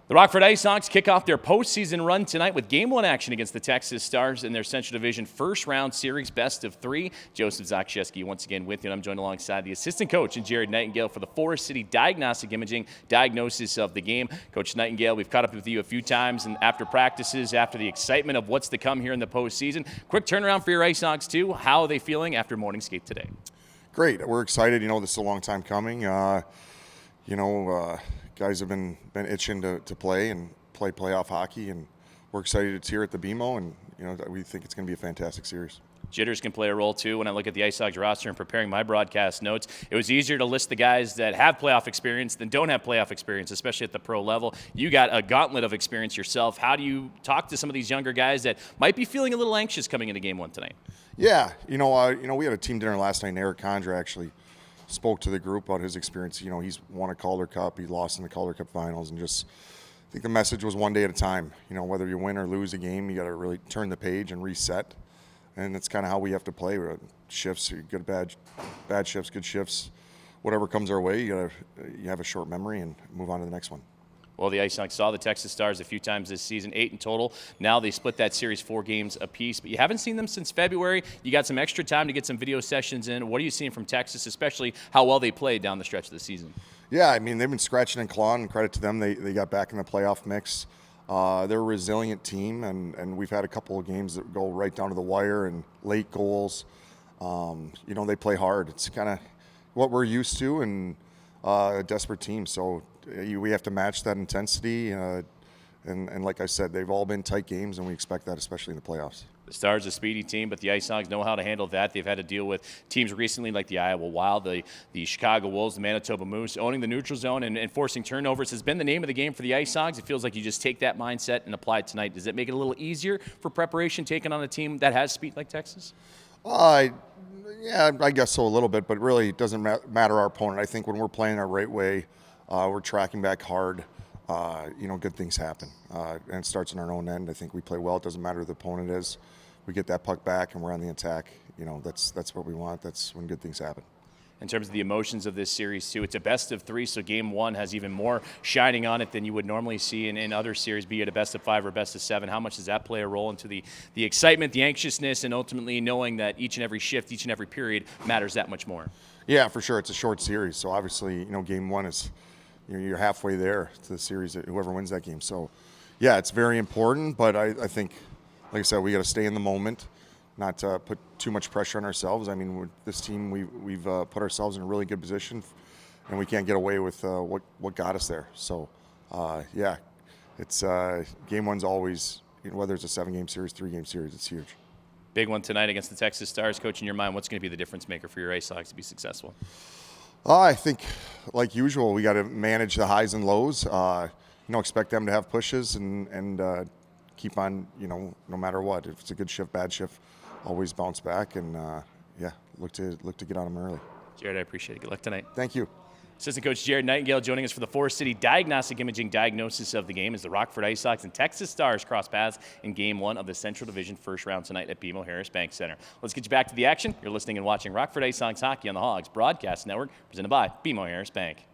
The Rockford IceHogs kick off their postseason run tonight with Game 1 action against the Texas Stars in their Central Division first-round series best of 3. Joseph Zakshevsky once again with you, and I'm joined alongside the assistant coach and Jared Nightingale for the Forest City Diagnostic Imaging diagnosis of the game. Coach Nightingale, we've caught up with you a few times and after practices, after the excitement of what's to come here in the postseason. Quick turnaround for your IceHogs, too. How are they feeling after morning skate today? Great. We're excited. This is a long time coming. Guys have been itching to play and play playoff hockey, and we're excited it's here at the BMO, and we think it's going to be a fantastic series. Jitters can play a role too. When I look at the IceHogs roster and preparing my broadcast notes, it was easier to list the guys that have playoff experience than don't have playoff experience, especially at the pro level. You got a gauntlet of experience yourself. How do you talk to some of these younger guys that might be feeling a little anxious coming into Game 1 tonight? Yeah, we had a team dinner last night, and Eric Condra actually spoke to the group about his experience. He's won a Calder Cup, he lost in the Calder Cup finals, and just I think the message was one day at a time. Whether you win or lose a game, you got to really turn the page and reset. And that's kind of how we have to play. We're shifts, good, bad shifts, good shifts. Whatever comes our way, you have a short memory and move on to the next one. Well, the IceHogs saw the Texas Stars a few times this season, 8 in total. Now they split that series 4 games apiece, but you haven't seen them since February. You got some extra time to get some video sessions in. What are you seeing from Texas, especially how well they played down the stretch of the season? Yeah, they've been scratching and clawing, and credit to them. They got back in the playoff mix. They're a resilient team, and we've had a couple of games that go right down to the wire and late goals. They play hard. It's kind of what we're used to, and a desperate team. So we have to match that intensity. And like I said, they've all been tight games, and we expect that, especially in the playoffs. The Stars a speedy team, but the IceHogs know how to handle that. They've had to deal with teams recently like the Iowa Wild, the Chicago Wolves, the Manitoba Moose. Owning the neutral zone and forcing turnovers has been the name of the game for the IceHogs. It feels like you just take that mindset and apply it tonight. Does it make it a little easier for preparation taking on a team that has speed like Texas? Yeah, I guess so a little bit, but really it doesn't matter our opponent. I think when we're playing our right way, we're tracking back hard. Good things happen, and it starts in our own end. I think we play well. It doesn't matter who the opponent is. We get that puck back, and we're on the attack. That's what we want. That's when good things happen. In terms of the emotions of this series, too, it's a best of 3, so Game 1 has even more shining on it than you would normally see in other series, be it a best of 5 or best of 7. How much does that play a role into the excitement, the anxiousness, and ultimately knowing that each and every shift, each and every period matters that much more? Yeah, for sure. It's a short series, so obviously, Game 1 is you're halfway there to the series, whoever wins that game. So, yeah, it's very important, but I think, like I said, we got to stay in the moment, not put too much pressure on ourselves. With this team, we've put ourselves in a really good position, and we can't get away with what got us there. So, yeah, it's Game 1's always, whether it's a 7-game series, 3-game series, it's huge. Big one tonight against the Texas Stars. Coach, in your mind, what's going to be the difference maker for your IceHogs to be successful? I think, like usual, we got to manage the highs and lows. Expect them to have pushes and keep on, no matter what. If it's a good shift, bad shift, always bounce back and look to get on them early. Jared, I appreciate it. Good luck tonight. Thank you. Assistant Coach Jared Nightingale joining us for the Forest City Diagnostic Imaging diagnosis of the game as the Rockford IceHogs and Texas Stars cross paths in Game 1 of the Central Division first round tonight at BMO Harris Bank Center. Let's get you back to the action. You're listening and watching Rockford IceHogs Hockey on the Hogs Broadcast Network, presented by BMO Harris Bank.